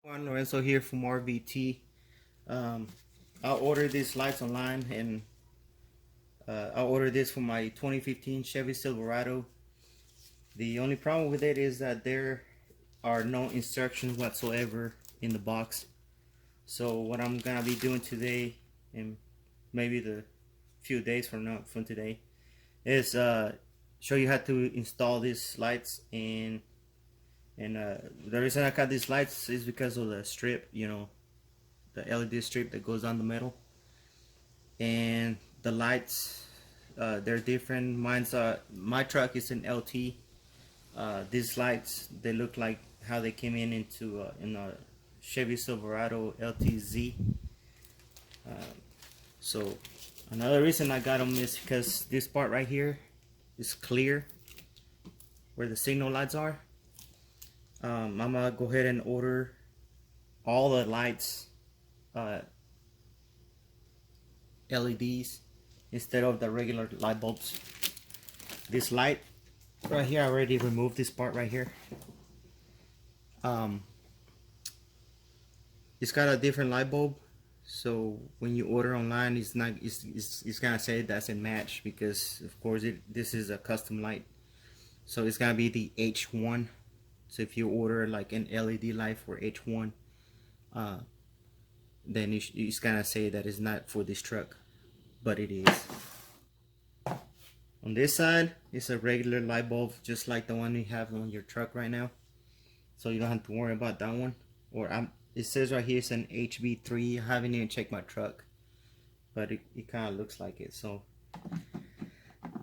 Juan Lorenzo here from RVT. I ordered these lights online, and I ordered this for my 2015 Chevy Silverado. The only problem with it is that there are no instructions whatsoever in the box. So what I'm gonna be doing today, and maybe the few days from today, is show you how to install these lights. And the reason I got these lights is because of the strip, the LED strip that goes on the metal. And the lights, they're different. My truck is an LT. These lights, they look like how they came in a Chevy Silverado LTZ. So another reason I got them is because this part right here is clear, where the signal lights are. I'm gonna go ahead and order all the lights LEDs instead of the regular light bulbs. This light right here, I already removed this part right here. It's got a different light bulb, so when you order online, it's gonna say it doesn't match, because of course this is a custom light, so it's gonna be the H1. So if you order like an LED light for H1, then it's gonna say that it's not for this truck, but it is. On this side, it's a regular light bulb, just like the one you have on your truck right now. So you don't have to worry about that one. It says right here it's an HB3. I haven't even checked my truck, but it kind of looks like it. So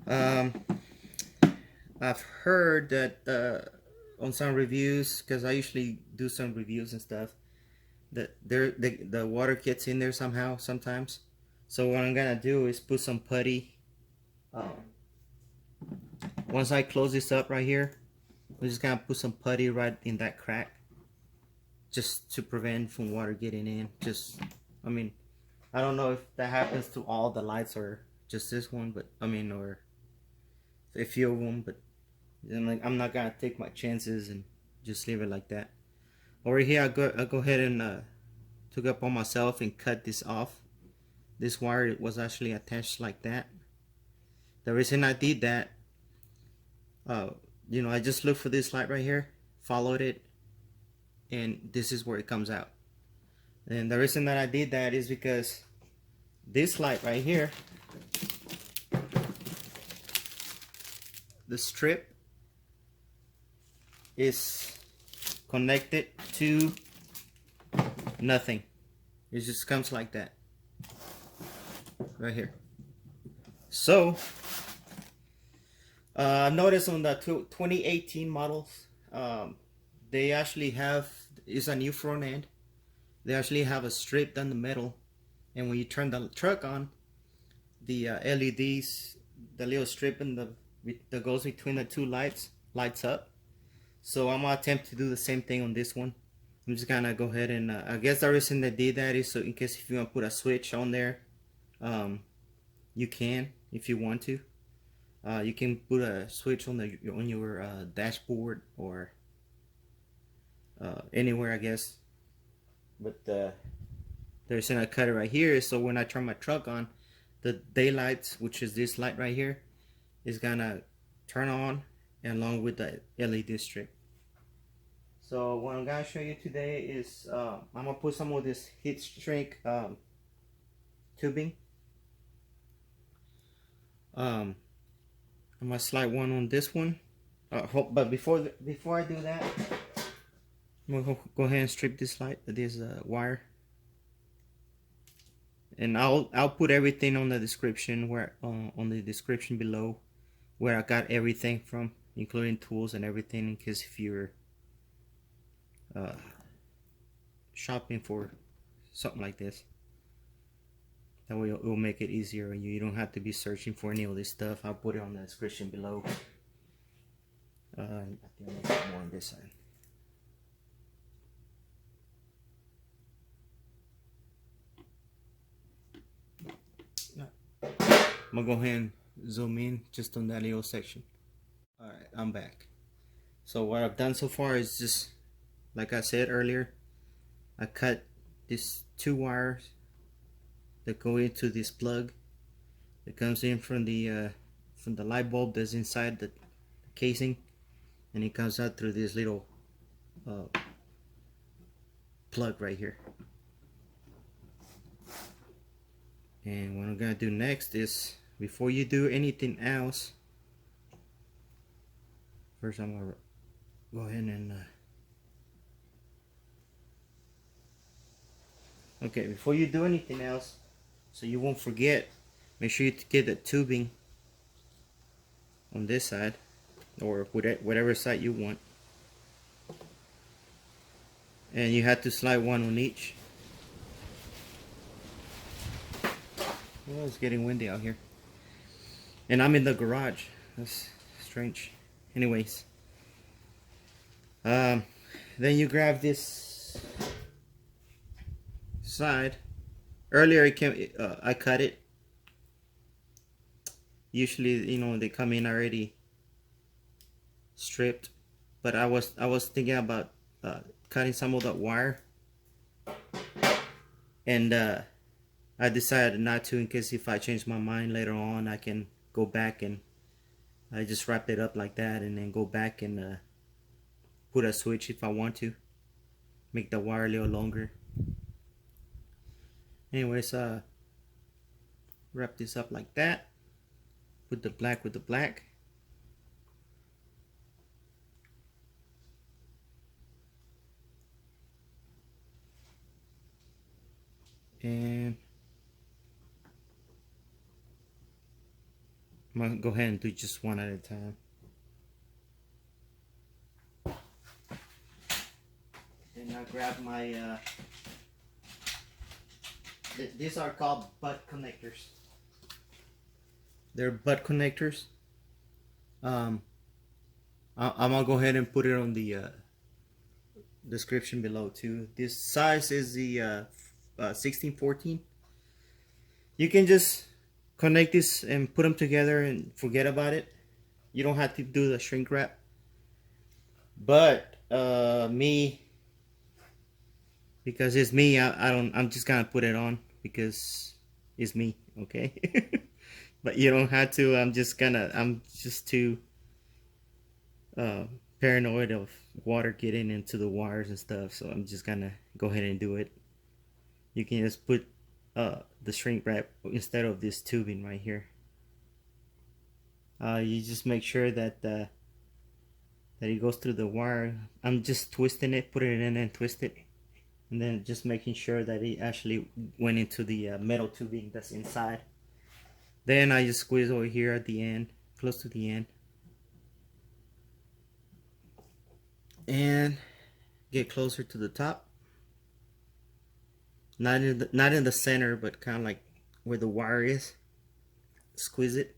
I've heard that on some reviews, because I usually do some reviews and stuff, that the water gets in there somehow sometimes. So what I'm gonna do is put some putty. Once I close this up right here, I'm just gonna put some putty right in that crack, just to prevent from water getting in. I don't know if that happens to all the lights or just this one, but or a few of them, but I'm not gonna take my chances and just leave it like that. Over here, I go ahead and took up on myself and cut this off. This wire was actually attached like that. The reason I did that, I just looked for this light right here, followed it, and this is where it comes out. And the reason that I did that is because this light right here, the strip is connected to nothing. It just comes like that right here. So I've noticed on the 2018 models, they actually it's a new front end. They actually have a strip down the middle, and when you turn the truck on, the LEDs, the little strip that goes between the two lights lights up. So I'm gonna attempt to do the same thing on this one. I'm just gonna go ahead and I guess the reason they did that is so in case if you want to put a switch on there, you can, if you want to. You can put a switch on your dashboard or anywhere, I guess. But the reason I cut it right here is so when I turn my truck on, the daylights, which is this light right here, is gonna turn on along with the LED strip. So what I'm gonna show you today is I'm gonna put some of this heat shrink tubing. I'm gonna slide one on this one. But before I do that, I'm gonna go ahead and strip this wire, and I'll put everything on the description on the description below where I got everything from, including tools and everything, in case if you're shopping for something like this. That way it will make it easier, and you don't have to be searching for any of this stuff. I'll put it on the description below. I think I'll put more on this side. I'm gonna go ahead and zoom in just on that little section. Alright, I'm back. So what I've done so far is just, like I said earlier, I cut these 2 wires that go into this plug that comes in from the light bulb that's inside the casing, and it comes out through this little plug right here. And what I'm gonna do next is, before you do anything else, first I'm gonna go ahead and okay, before you do anything else, so you won't forget, make sure you get the tubing on this side, or whatever side you want, and you have to slide one on each. Well, it's getting windy out here, and I'm in the garage. That's strange. Anyways, then you grab this side. Earlier I cut it. Usually, they come in already stripped, but I was thinking about cutting some of that wire, and I decided not to, in case if I change my mind later on, I can go back, and I just wrapped it up like that, and then go back and put a switch if I want to make the wire a little longer. Anyways, wrap this up like that. Put the black with the black. And I'm gonna go ahead and do just one at a time. And I grab my these are called butt connectors. They're butt connectors. I'm gonna go ahead and put it on the description below too. This size is the 1614. You can just connect this and put them together and forget about it. You don't have to do the shrink wrap. But me, because it's me, I'm just gonna put it on because it's me, okay? But you don't have to. I'm just too paranoid of water getting into the wires and stuff, so I'm just gonna go ahead and do it. You can just put the shrink wrap instead of this tubing right here. You just make sure that that it goes through the wire. I'm just twisting it, putting it in and twist it, and then just making sure that it actually went into the metal tubing that's inside. Then I just squeeze over here at the end, close to the end, and get closer to the top. Not in the center, but kind of like where the wire is. Squeeze it.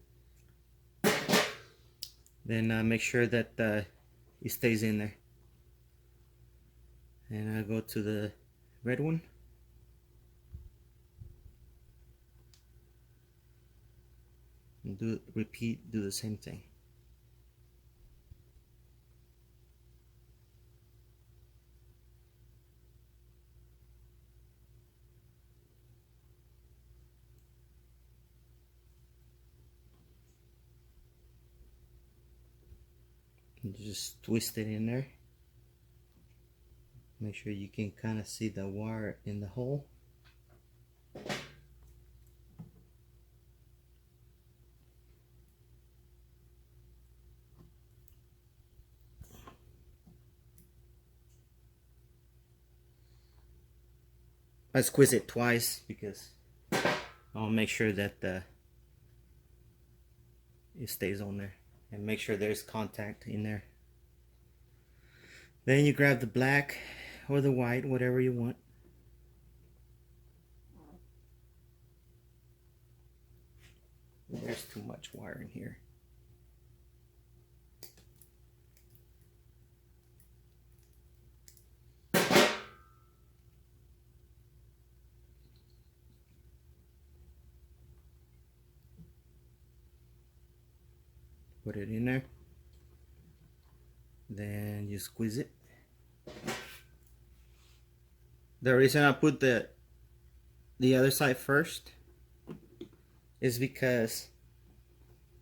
Then make sure that it stays in there. And I go to the red one. And do the same thing. And just twist it in there. Make sure you can kind of see the wire in the hole. I squeeze it twice because I'll make sure that it stays on there, and make sure there's contact in there. Then you grab the black or the white, whatever you want. There's too much wire in here. Put it in there. Then you squeeze it. The reason I put the other side first is because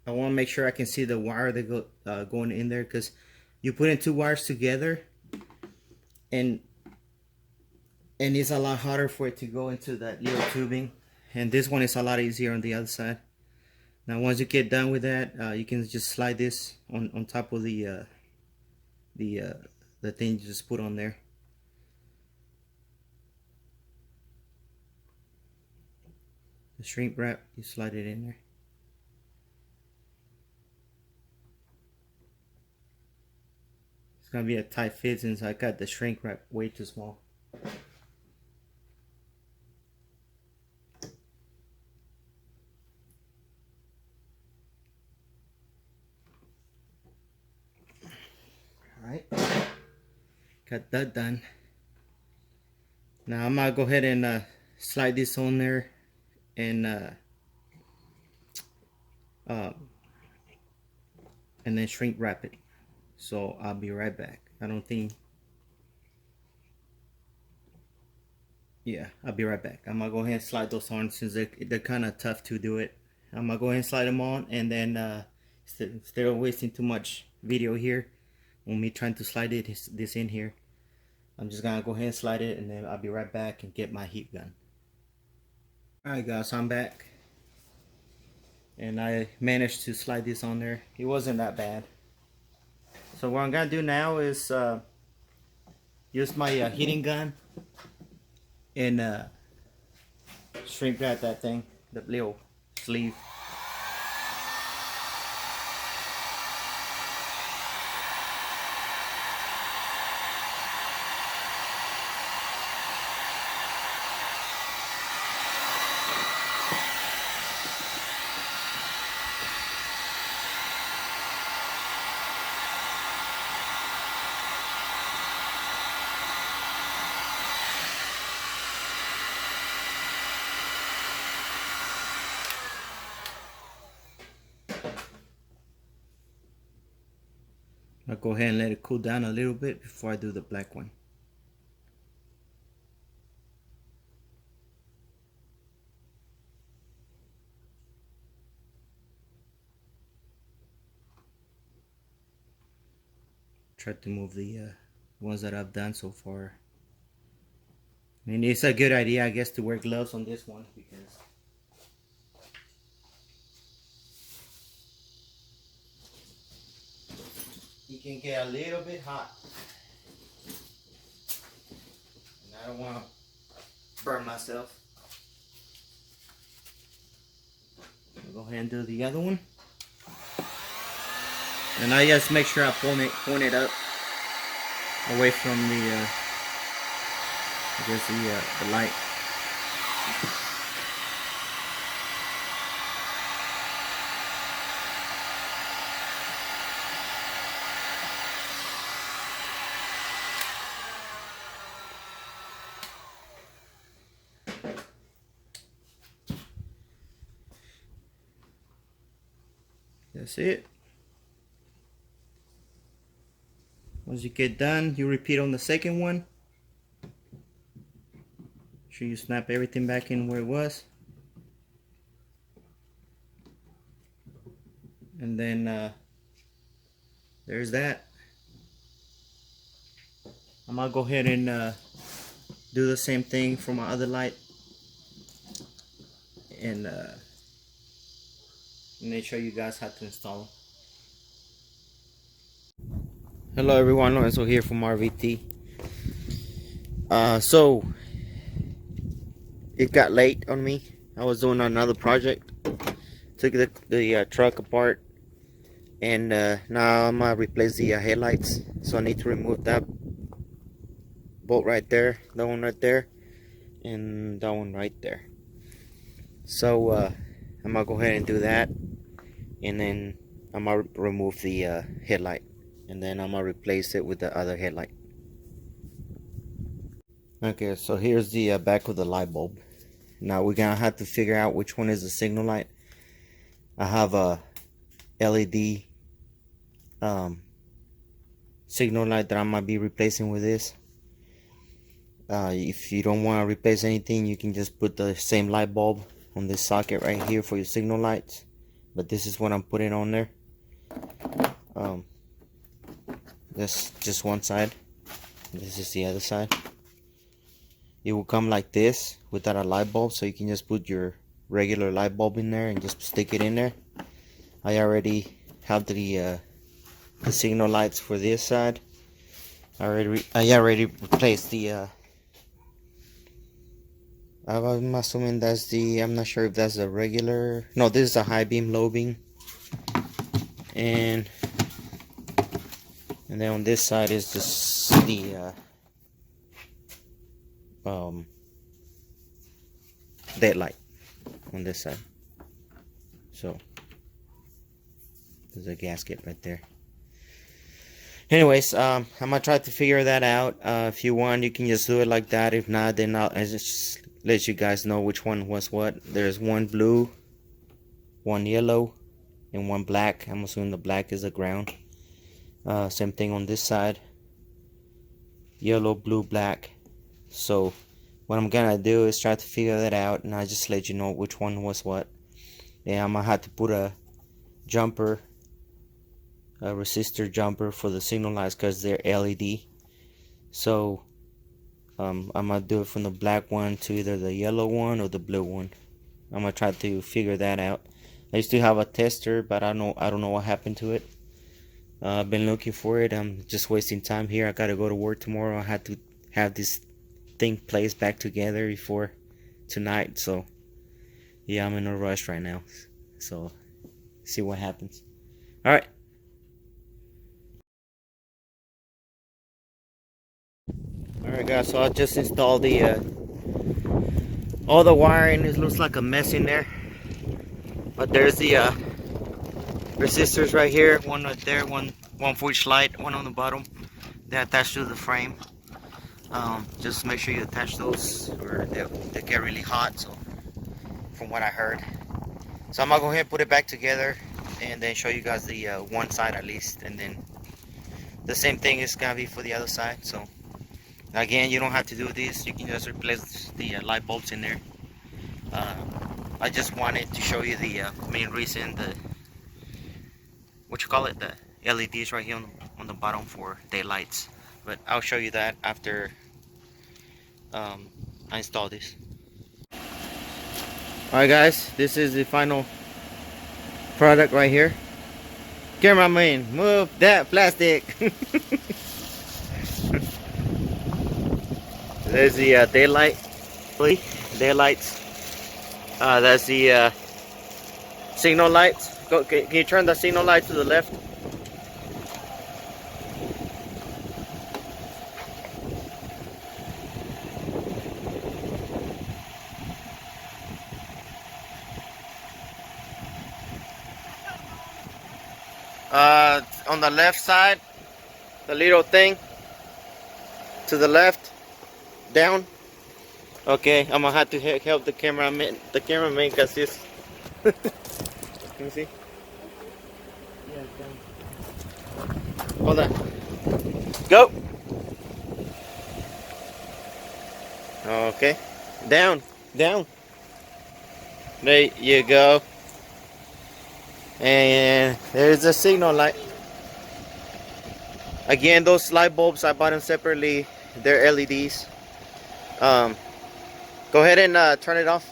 I want to make sure I can see the wire that going in there, because you put in two wires together and it's a lot harder for it to go into that little tubing, and this one is a lot easier on the other side. Now once you get done with that, you can just slide this on top of the thing you just put on there. The shrink wrap, you slide it in there. It's gonna be a tight fit since I got the shrink wrap way too small. Alright, got that done. Now I'm gonna go ahead and slide this on there and then shrink wrap it. So I'll be right back. I'll be right back. I'm gonna go ahead and slide those on since they're kind of tough to do it. I'm gonna go ahead and slide them on, and then instead of wasting too much video here when me trying to slide this in here, I'm just gonna go ahead and slide it, and then I'll be right back and get my heat gun. Alright guys, I'm back, and I managed to slide this on there. It wasn't that bad. So what I'm gonna do now is use my heating gun and shrink wrap that thing, the little sleeve. I'll go ahead and let it cool down a little bit before I do the black one. Try to move the ones that I've done so far. I mean, it's a good idea, I guess, to wear gloves on this one because it can get a little bit hot, and I don't want to burn myself. I'll go ahead and do the other one, and I just make sure I point it up away from the I guess the light. That's it. Once you get done, you repeat on the second one. Make sure you snap everything back in where it was. And then there's that. I'm gonna go ahead and do the same thing for my other light, and show you guys how to install them. Hello everyone, Lorenzo here from RVT. So it got late on me. I was doing another project. Took the truck apart, and now I'm gonna replace the headlights. So I need to remove that bolt right there, that one right there, and that one right there. So I'm gonna go ahead and do that, and then I'm gonna remove the headlight, and then I'm gonna replace it with the other headlight. Okay, so here's the back of the light bulb. Now we're gonna have to figure out which one is the signal light. I have a LED signal light that I might be replacing with this. If you don't want to replace anything, you can just put the same light bulb on this socket right here for your signal lights. But this is what I'm putting on there. That's just one side. This is the other side. It will come like this without a light bulb, so you can just put your regular light bulb in there and just stick it in there. I already have the signal lights for this side. I already replaced the I'm assuming that's the, I'm not sure if that's a regular, no, this is a high beam, low beam. And then on this side is just the deadlight on this side. So there's a gasket right there. Anyways, I'm gonna try to figure that out. If you want, you can just do it like that. If not, then I'll just let you guys know which one was what. There's one blue, one yellow, and one black. I'm assuming the black is the ground. Same thing on this side. Yellow, blue, black. So what I'm gonna do is try to figure that out, and I'll just let you know which one was what. And I'm gonna have to put a jumper, a resistor jumper for the signal lights because they're LED. So I'm gonna do it from the black one to either the yellow one or the blue one. I'm gonna try to figure that out. I used to have a tester, but I don't know what happened to it. I've been looking for it. I'm just wasting time here. I gotta go to work tomorrow. I had to have this thing placed back together before tonight. So yeah, I'm in a rush right now. So see what happens. All right. Alright guys, so I just installed the all the wiring. It looks like a mess in there, but there's the resistors right here, one right there, one for each light, one on the bottom. They're attached to the frame. Just make sure you attach those or they get really hot, so from what I heard. So I'm gonna go ahead and put it back together and then show you guys the one side at least, and then the same thing is gonna be for the other side. So again, you don't have to do this. You can just replace the light bulbs in there. I just wanted to show you the main reason, the the LEDs right here on the bottom for daylights. But I'll show you that after I install this. Alright guys, this is the final product right here. Cameraman, move that plastic. There's the daylight, daylights. That's the signal lights. Can you turn the signal light to the left? On the left side, the little thing to the left, down. Okay, I'm gonna have to help the cameraman. The cameraman got this. Can you see? Yeah, down. Hold on. Go. Okay, down, down. There you go. And there's a signal light. Again, those light bulbs I bought them separately. They're LEDs. Go ahead and turn it off.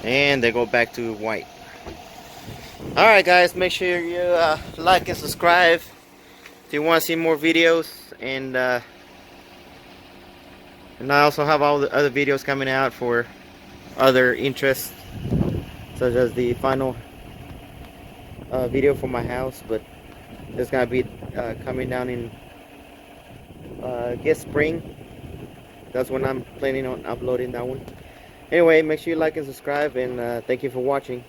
And they go back to white. Alright guys, make sure you like and subscribe if you want to see more videos. And I also have all the other videos coming out for other interests, such as the final video for my house. But it's gonna be coming down in I guess spring. That's when I'm planning on uploading that one. Anyway, make sure you like and subscribe, and thank you for watching.